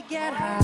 get high.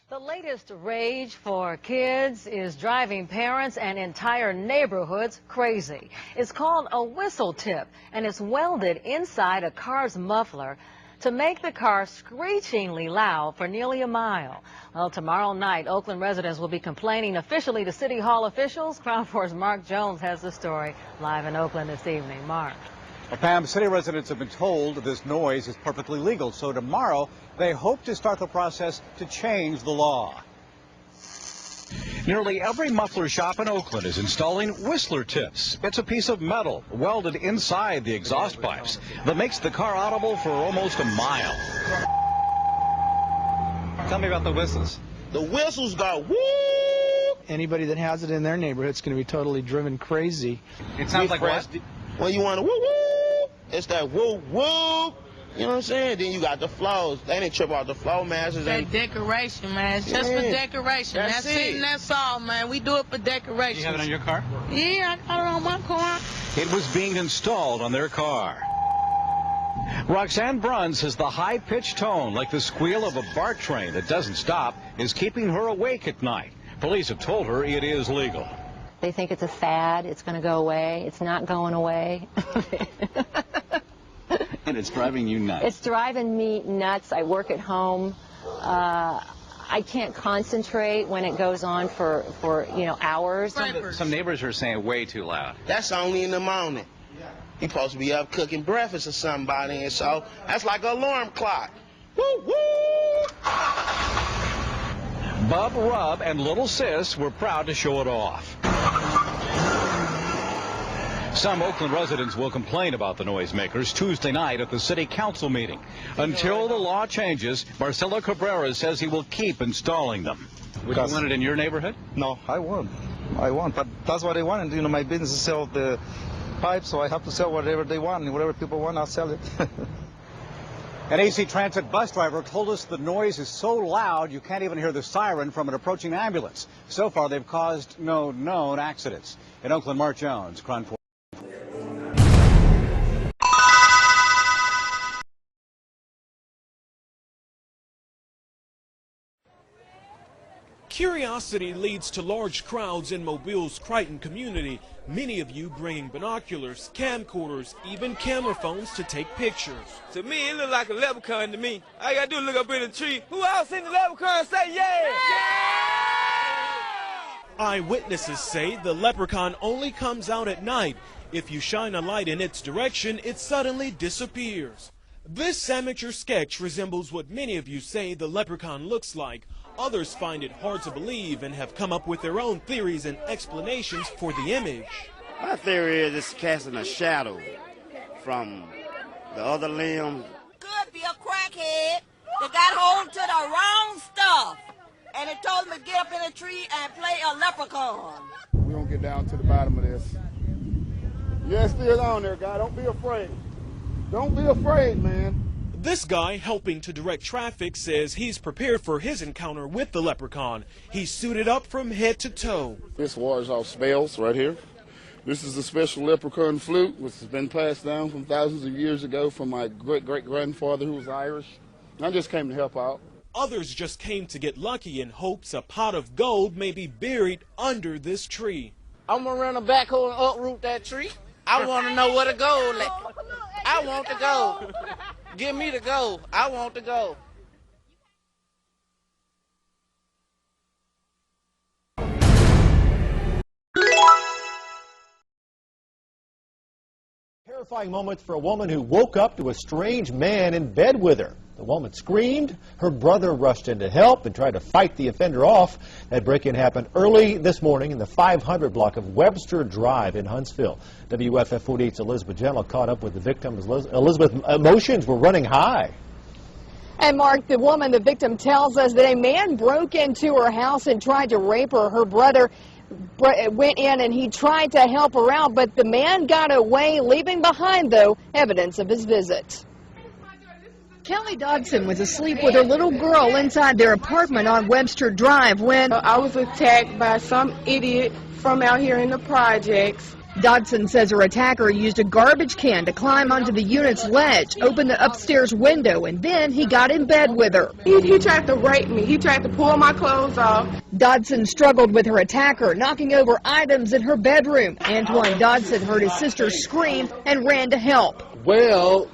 The latest rage for kids is driving parents and entire neighborhoods crazy. It's called a whistle tip, and it's welded inside a car's muffler to make the car screechingly loud for nearly a mile. Well, tomorrow night, Oakland residents will be complaining officially to City Hall officials. Crown 4's Mark Jones has the story live in Oakland this evening. Mark. Well, Pam, city residents have been told this noise is perfectly legal, so tomorrow they hope to start the process to change the law. Nearly every muffler shop in Oakland is installing Whistler tips. It's a piece of metal welded inside the exhaust pipes that makes the car audible for almost a mile. Tell me about the whistles. The whistles go woo! Anybody that has it in their neighborhood is going to be totally driven crazy. It sounds like what? When you want to woo woo, it's that woo woo. You know what I'm saying? Then you got the flows. They didn't trip out the flow masters. That decoration, man. It's just for decoration. That's it. And that's all, man. We do it for decoration. You have it on your car? Yeah, I got it on my car. It was being installed on their car. Roxanne Brunn says the high-pitched tone, like the squeal of a BART train that doesn't stop, is keeping her awake at night. Police have told her it is legal. They think it's a fad. It's going to go away. It's not going away. And it's driving you nuts. It's driving me nuts. I work at home. I can't concentrate when it goes on for hours. Some neighbors are saying way too loud. That's only in the morning. You're supposed to be up cooking breakfast or somebody, and so that's like an alarm clock. Woo woo! Bub, Rub, and Little Sis were proud to show it off. Some Oakland residents will complain about the noisemakers Tuesday night at the city council meeting. Until the law changes, Marcelo Cabrera says he will keep installing them. Would you want it in your neighborhood? No, I won't. But that's what they want. And, my business is sell the pipes, so I have to sell whatever they want. And whatever people want, I'll sell it. An AC Transit bus driver told us the noise is so loud you can't even hear the siren from an approaching ambulance. So far, they've caused no known accidents. In Oakland, Mark Jones, Crown 4. Curiosity leads to large crowds in Mobile's Crichton community, many of you bringing binoculars, camcorders, even camera phones to take pictures. To me, it look like a leprechaun to me. All you gotta do is look up in the tree. Who else seen the leprechaun say yeah? Eyewitnesses say the leprechaun only comes out at night. If you shine a light in its direction, it suddenly disappears. This amateur sketch resembles what many of you say the leprechaun looks like. Others find it hard to believe and have come up with their own theories and explanations for the image. My theory is it's casting a shadow from the other limb. Could be a crackhead that got hold to the wrong stuff, and it told him to get up in a tree and play a leprechaun. We're going to get down to the bottom of this. Yeah, it's still on there, guy. Don't be afraid. Don't be afraid, man. This guy helping to direct traffic says he's prepared for his encounter with the leprechaun. He's suited up from head to toe. This wars off spells right here. This is a special leprechaun flute, which has been passed down from thousands of years ago from my great-great-grandfather who was Irish. I just came to help out. Others just came to get lucky in hopes a pot of gold may be buried under this tree. I'm going to run a backhoe and uproot that tree. I want to know where the gold at. I want the gold. Give me the gold. I want the gold. Terrifying moments for a woman who woke up to a strange man in bed with her. The woman screamed. Her brother rushed in to help and tried to fight the offender off. That break-in happened early this morning in the 500 block of Webster Drive in Huntsville. WFF 48's Elizabeth Gentle caught up with the victim. Elizabeth, emotions were running high. And Mark, the woman, the victim, tells us that a man broke into her house and tried to rape her. Her brother went in and he tried to help her out, but the man got away, leaving behind, though, evidence of his visit. Kelly Dodson was asleep with her little girl inside their apartment on Webster Drive when I was attacked by some idiot from out here in the projects. Dodson says her attacker used a garbage can to climb onto the unit's ledge, open the upstairs window, and then he got in bed with her. He tried to rape me. He tried to pull my clothes off. Dodson struggled with her attacker, knocking over items in her bedroom. Antoine Dodson heard his sister scream and ran to help. Well,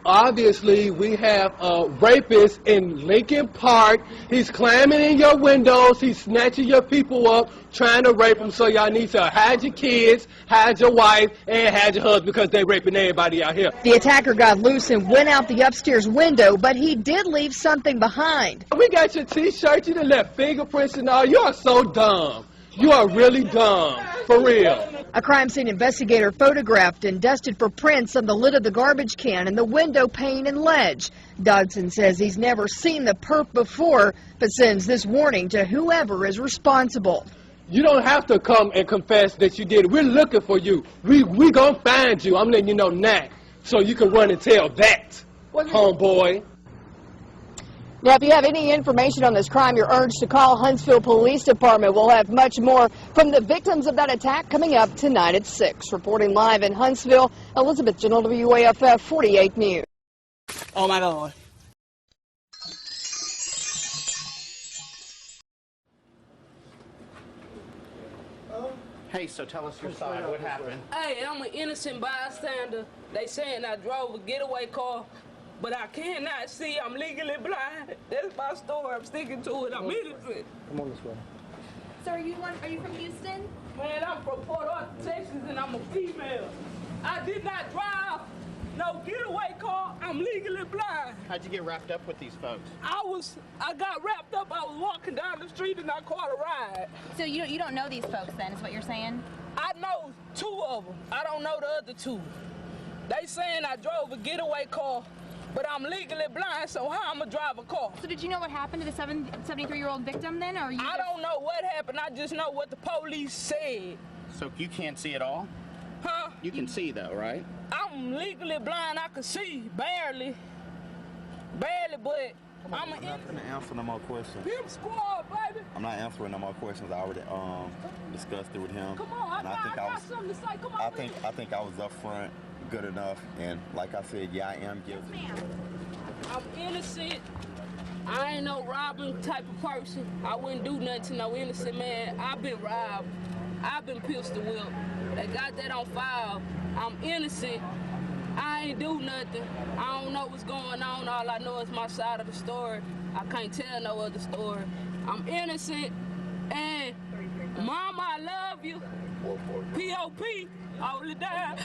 obviously, we have a rapist in Lincoln Park. He's climbing in your windows. He's snatching your people up, trying to rape them. So y'all need to hide your kids, hide your wife, and hide your husband because they're raping everybody out here. The attacker got loose and went out the upstairs window, but he did leave something behind. We got your T-shirt. You done left fingerprints and all. You are so dumb. You are really dumb, for real. A crime scene investigator photographed and dusted for prints on the lid of the garbage can and the window pane and ledge. Dodson says he's never seen the perp before, but sends this warning to whoever is responsible. You don't have to come and confess that you did it. We're looking for you. We gonna find you. I'm letting you know now, so you can run and tell that, homeboy. Now, if you have any information on this crime, you're urged to call Huntsville Police Department. We'll have much more from the victims of that attack coming up tonight at 6. Reporting live in Huntsville, Elizabeth Gentle, WAFF 48 News. Oh, my God. Hey, so tell us your side. What happened? Hey, I'm an innocent bystander. They saying I drove a getaway car, but I cannot see. I'm legally blind. That's my story. I'm sticking to it. I'm innocent. Come on this way. So are you from Houston? Man, I'm from Port Arthur, Texas, and I'm a female. I did not drive no getaway car. I'm legally blind. How'd you get wrapped up with these folks? I got wrapped up. I was walking down the street and I caught a ride. So you don't know these folks then, is what you're saying? I know 2 of them. I don't know the other 2. They saying I drove a getaway car, but I'm legally blind, so how I'm gonna drive a car? So did you know what happened to the 73-year-old victim then, or I don't know what happened. I just know what the police said. So you can't see at all? Huh? You can see though, right? I'm legally blind. I can see barely, but I'm not going to answer no more questions. Pimp squad, baby. I'm not answering no more questions. I already discussed it with him. Come on, I got something to say. Come on. I think I was upfront, good enough, and like I said, yeah, I am guilty. I'm innocent. I ain't no robbing type of person. I wouldn't do nothing to no innocent man. I've been robbed. I've been pistol whipped. They got that on file. I'm innocent. I ain't do nothing. I don't know what's going on. All I know is my side of the story. I can't tell no other story. I'm innocent. And Mama, I love you. P.O.P. all the time.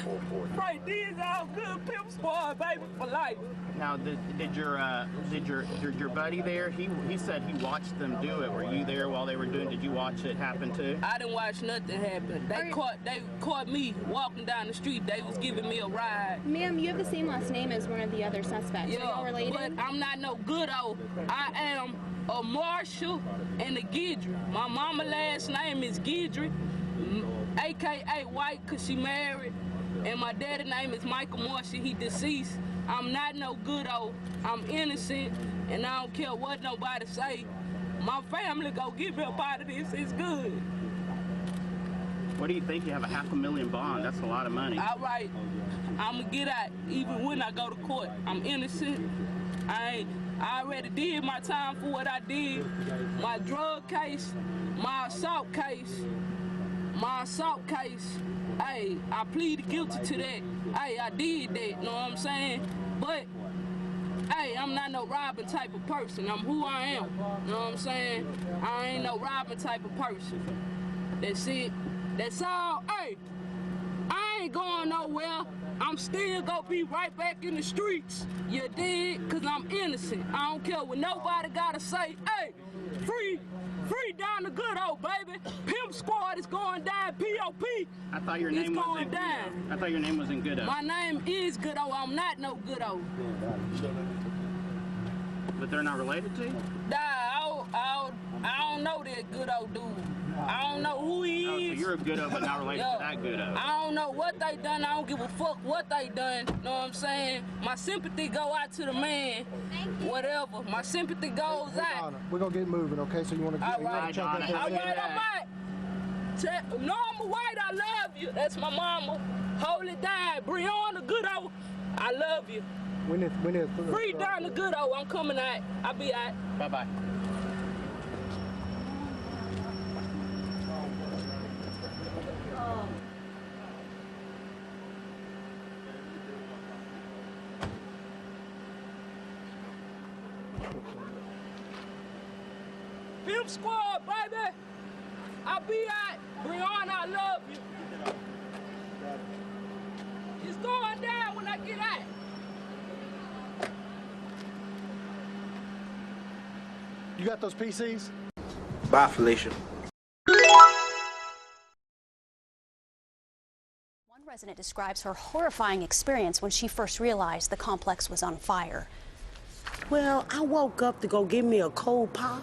Right, these all good pimp squad, baby, for life. Now, did your buddy there? He said he watched them do it. Were you there while they were doing? Did you watch it happen too? I didn't watch nothing happen. They caught me walking down the street. They was giving me a ride. Ma'am, you have the same last name as one of the other suspects. Yeah, are you all related? But I'm not no good old. I am a Marshall and a Guidry. My mama last name is Guidry, a.k.a. White, because she married. And my daddy name is Michael Marshall. He deceased. I'm not no good old. I'm innocent, and I don't care what nobody say. My family go get me up out of this. It's good. What do you think? You have a $500,000 bond. That's a lot of money. All right. I'm going to get out even when I go to court. I'm innocent. I already did my time for what I did. My drug case, my assault case. Hey, I pleaded guilty to that. Hey, I did that, know what I'm saying? But, hey, I'm not no robbing type of person. I'm who I am, know what I'm saying? I ain't no robbing type of person. That's it. That's all. Hey, I ain't ain't going nowhere. I'm still gonna be right back in the streets. You dig? Cause I'm innocent. I don't care what nobody gotta say. Hey, free down the good old baby. Pimp Squad is going down. POP. I thought your name was going down. I thought your name was in Goodo. My name is Goodo. I'm not no Goodo. But they're not related to you? Nah, I don't know that Goodo dude. I don't know who he is. So you're a Goodo, but not related to that Goodo. I don't know what they done. I don't give a fuck what they done. Know what I'm saying? My sympathy go out to the man. Whatever. My sympathy goes out. We're going to get moving, okay? So you want to get check that? All right. Norma White, I love you. That's my mama. Hold it down. Breonna Goodo, I love you. Free down the Goodo. I'm coming out. I'll be out. Bye-bye. Pimp Squad, baby. I'll be out. Breonna, I love you. It's going down when I get out. You got those PCs? Bye, Felicia. One resident describes her horrifying experience when she first realized the complex was on fire. Well, I woke up to go get me a cold pop,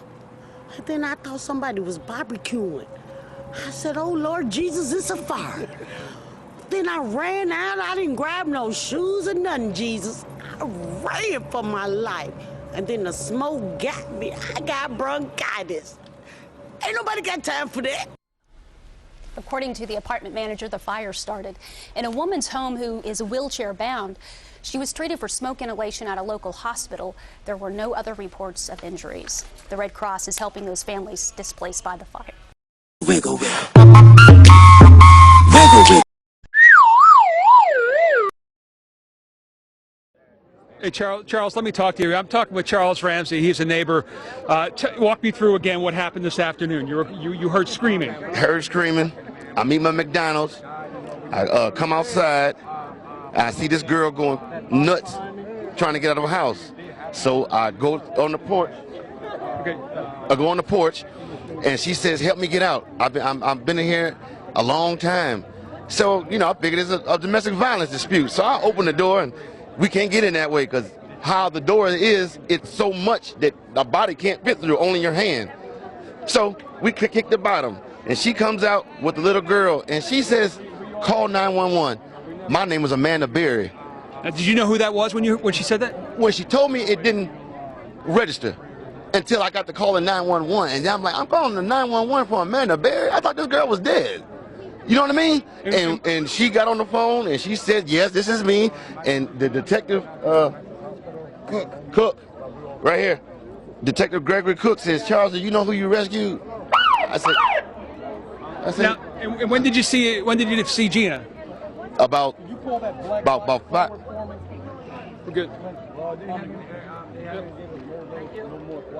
and then I thought somebody was barbecuing. I said, oh, Lord Jesus, it's a fire. Then I ran out. I didn't grab no shoes or nothing, Jesus. I ran for my life. And then the smoke got me. I got bronchitis. Ain't nobody got time for that. According to the apartment manager, the fire started in a woman's home who is wheelchair bound. She was treated for smoke inhalation at a local hospital. There were no other reports of injuries. The Red Cross is helping those families displaced by the fire. Wiggle, wiggle. Hey, Charles, let me talk to you. I'm talking with Charles Ramsey. He's a neighbor. Walk me through again what happened this afternoon. You heard screaming. Heard screaming. I'm eating my McDonald's. I come outside. I see this girl going nuts trying to get out of her house. So I go on the porch. Okay. I go on the porch, and she says, help me get out. I've been in here a long time. So, you know, I figured it's a domestic violence dispute. So I open the door, and we can't get in that way because how the door is, it's so much that the body can't fit through, only your hand. So we kick the bottom, and she comes out with the little girl, and she says, call 911. My name was Amanda Berry. Did you know who that was when she said that? When she told me, it didn't register until I got to calling 911, and I'm like, I'm calling the 911 for Amanda Berry? I thought this girl was dead. You know what I mean? And she got on the phone and she said, yes, this is me. And the detective, Cook, right here, Detective Gregory Cook says, Charles, do you know who you rescued? I said. Now, and when did you see Gina? About 5. We're good.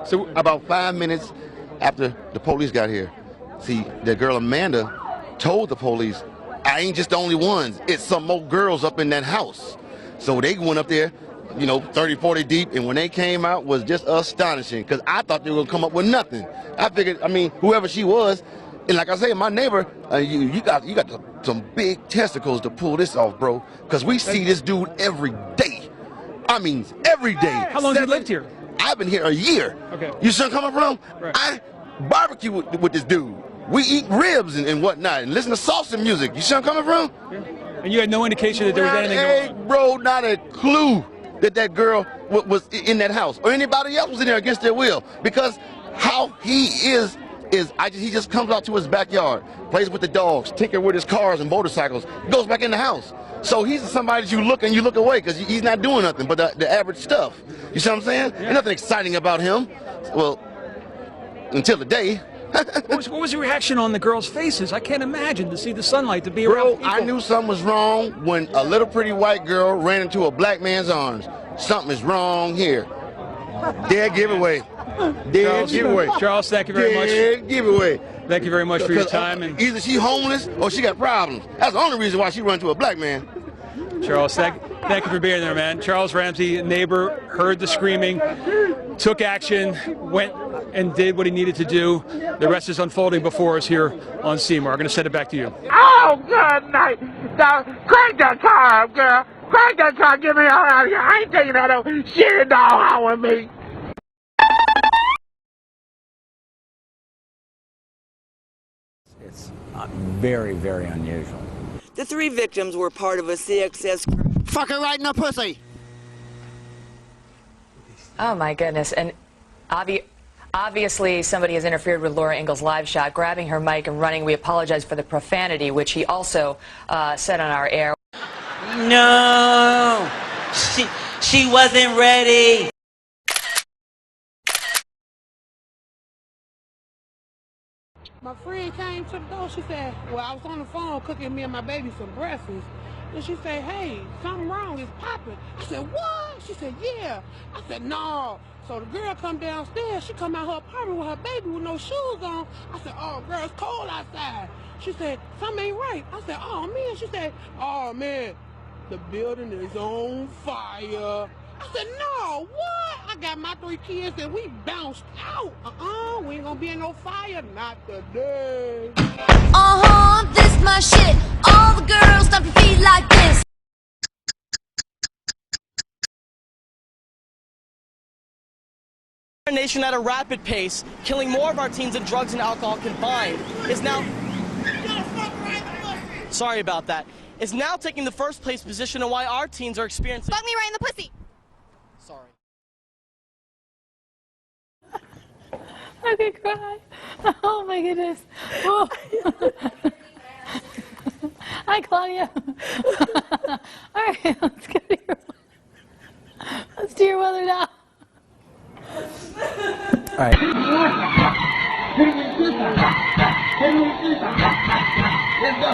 So about 5 minutes after the police got here, see, that girl Amanda told the police, I ain't just the only ones. It's some more girls up in that house. So they went up there, you know, 30, 40 deep, and when they came out was just astonishing because I thought they were going to come up with nothing. I figured, I mean, whoever she was, and like I say, my neighbor, you got some big testicles to pull this off, bro, because we see this dude every day. I mean, every day. How long have you lived here? I've been here a year. Okay. You see where I'm coming from? Right. I barbecue with this dude. We eat ribs and whatnot and listen to salsa music. You see where I'm coming from? Yeah. And you had no indication that there was anything going on? Bro, not a clue that girl was in that house or anybody else was in there against their will. Because how he is he just comes out to his backyard, plays with the dogs, tinker with his cars and motorcycles, goes back in the house. So he's somebody that you look away because he's not doing nothing but the average stuff. You see what I'm saying? Yeah. There's nothing exciting about him. Well, until the day. What was the reaction on the girls' faces? I can't imagine to see the sunlight, to be around people. I knew something was wrong when a little pretty white girl ran into a black man's arms. Something is wrong here. Dead giveaway. Dead giveaway. Charles, thank you very much. Dead giveaway. Thank you very much for your time. And either she homeless or she got problems. That's the only reason why she run to a black man. Charles, thank you for being there, man. Charles Ramsey, neighbor, heard the screaming, took action, went and did what he needed to do. The rest is unfolding before us here on Seymour. I'm going to send it back to you. Oh, good night. Now, crank that car up, girl. Crank that car. Get me out of here. I ain't taking that shit dog out with me. It's very, very unusual. The 3 victims were part of a CXS group. Fuck her right in the pussy. Oh my goodness. And obviously somebody has interfered with Laura Ingalls' live shot, grabbing her mic and running. We apologize for the profanity, which he also said on our air. No, she wasn't ready. My friend came to the door. She said, well, I was on the phone cooking me and my baby some breakfast. And she said, hey, something wrong. It's popping. I said, what? She said, yeah. I said, no. So the girl come downstairs. She come out her apartment with her baby with no shoes on. I said, oh, girl, it's cold outside. She said, something ain't right. I said, oh, man. She said, oh, man, the building is on fire. I said, no, what? I got my 3 kids and we bounced out. We ain't gonna be in no fire, not today. This my shit. All the girls stomp your feet like this. Our nation at a rapid pace, killing more of our teens than drugs and alcohol combined, is now... Sorry about that. Is now taking the first place position on why our teens are experiencing... Fuck me right in the pussy. Sorry. I could cry. Oh my goodness. Oh. Hi, Claudia. All right, let's go to your... Let's do your weather now. All right. Let's go.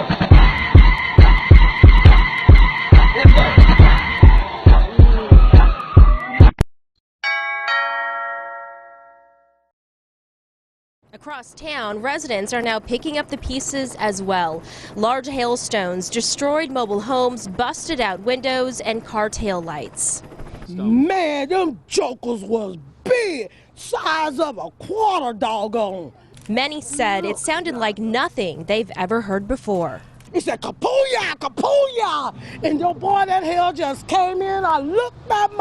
Across town, residents are now picking up the pieces as well. Large hailstones destroyed mobile homes, busted out windows, and car tail lights. Man, them jokers was big, size of a quarter doggone. Many said it sounded like nothing they've ever heard before. He said, kapooyah, kapooyah. And your boy, that hell just came in. I looked at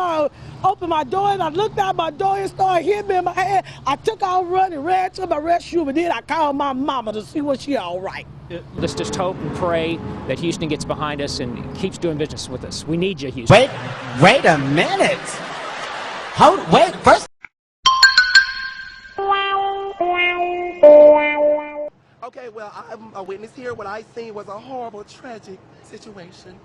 opened my door, and I looked out my door and started hitting me in my head. I took out running, ran to my rescue, but then I called my mama to see was she all right. Let's just hope and pray that Houston gets behind us and keeps doing business with us. We need you, Houston. Wait a minute. Wait, first. Okay, well, I'm a witness here. What I seen was a horrible, tragic situation.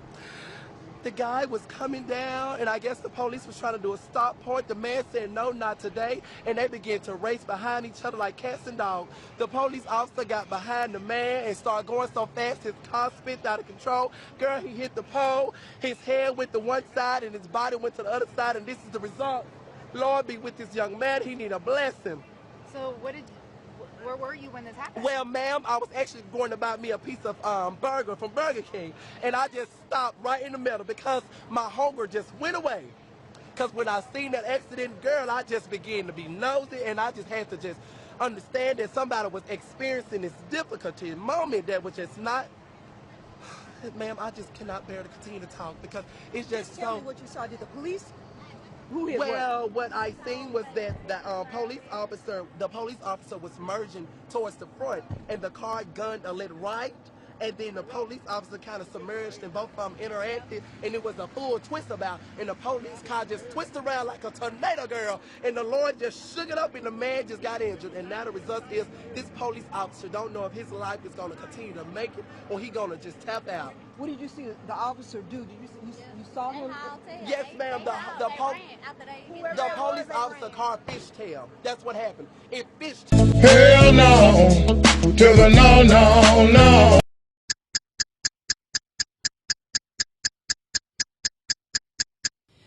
The guy was coming down, and I guess the police was trying to do a stop point. The man said, no, not today, and they began to race behind each other like cats and dogs. The police officer got behind the man and started going so fast his car spit out of control. Girl, he hit the pole. His head went to one side, and his body went to the other side, and this is the result. Lord be with this young man. He need a blessing. So where were you when this happened? Well, ma'am, I was actually going to buy me a piece of burger from Burger King, and I just stopped right in the middle because my hunger just went away. Because when I seen that accident, girl, I just began to be nosy, and I just had to just understand that somebody was experiencing this difficulty moment that was just not... Ma'am, I just cannot bear to continue to talk because it's just so... Tell me what you saw. Did the police... Well, what I seen was that the police officer was merging towards the front, and the car gunned a little right, and then the police officer kind of submerged, and both of them interacted, and it was a full twist about, and the police car just twisted around like a tornado, girl, and the Lord just shook it up, and the man just got injured, and now the result is this police officer don't know if his life is going to continue to make it, or he going to just tap out. What did you see the officer do? Did you saw him? Yes, ma'am. The police officer car fishtail. That's what happened. It fished. Hell no, to the no, no, no.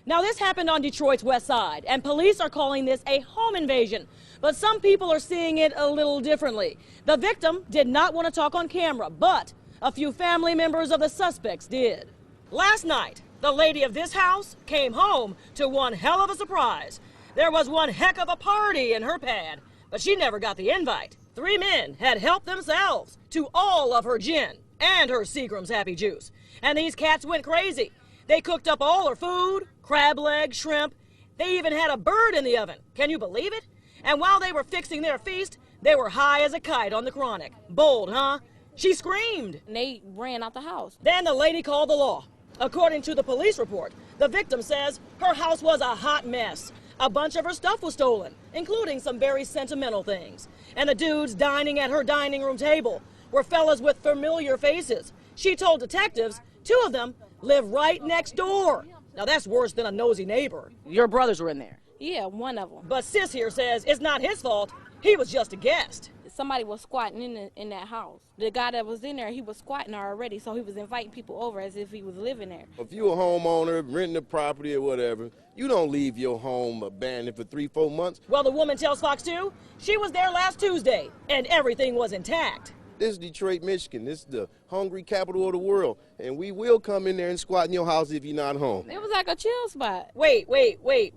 Now, this happened on Detroit's west side, and police are calling this a home invasion. But some people are seeing it a little differently. The victim did not want to talk on camera, but a few family members of the suspects did. Last night, the lady of this house came home to one hell of a surprise. There was one heck of a party in her pad, but she never got the invite. 3 men had helped themselves to all of her gin and her Seagram's Happy Juice. And these cats went crazy. They cooked up all her food, crab legs, shrimp. They even had a bird in the oven. Can you believe it? And while they were fixing their feast, they were high as a kite on the chronic. Bold, huh? She screamed. And they ran out the house. Then the lady called the law. According to the police report, the victim says her house was a hot mess. A bunch of her stuff was stolen, including some very sentimental things. And the dudes dining at her dining room table were fellas with familiar faces. She told detectives 2 of them live right next door. Now that's worse than a nosy neighbor. Your brothers were in there. Yeah, one of them. But Sis here says it's not his fault. He was just a guest. Somebody was squatting in that house. The guy that was in there, he was squatting already, so he was inviting people over as if he was living there. If you're a homeowner, renting a property or whatever, you don't leave your home abandoned for 3-4 months. Well, the woman tells Fox 2 she was there last Tuesday, and everything was intact. This is Detroit, Michigan. This is the hungry capital of the world, and we will come in there and squat in your house if you're not home. It was like a chill spot. Wait,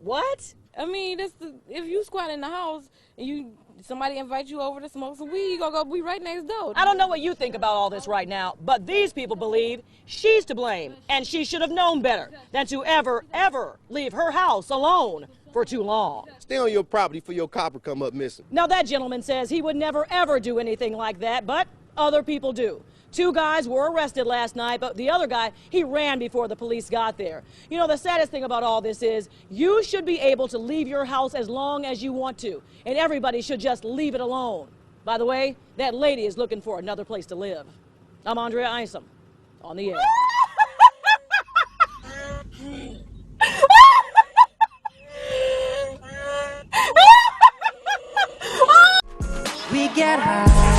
what? I mean, if you squat in the house and somebody invites you over to smoke some weed, you gonna go be right next door. I don't know what you think about all this right now, but these people believe she's to blame, and she should have known better than to ever leave her house alone for too long. Stay on your property for your copper come up missing. Now that gentleman says he would never ever do anything like that, but other people do. 2 guys were arrested last night, but the other guy, he ran before the police got there. You know, the saddest thing about all this is you should be able to leave your house as long as you want to, and everybody should just leave it alone. By the way, that lady is looking for another place to live. I'm Andrea Isom, on the air. We get high.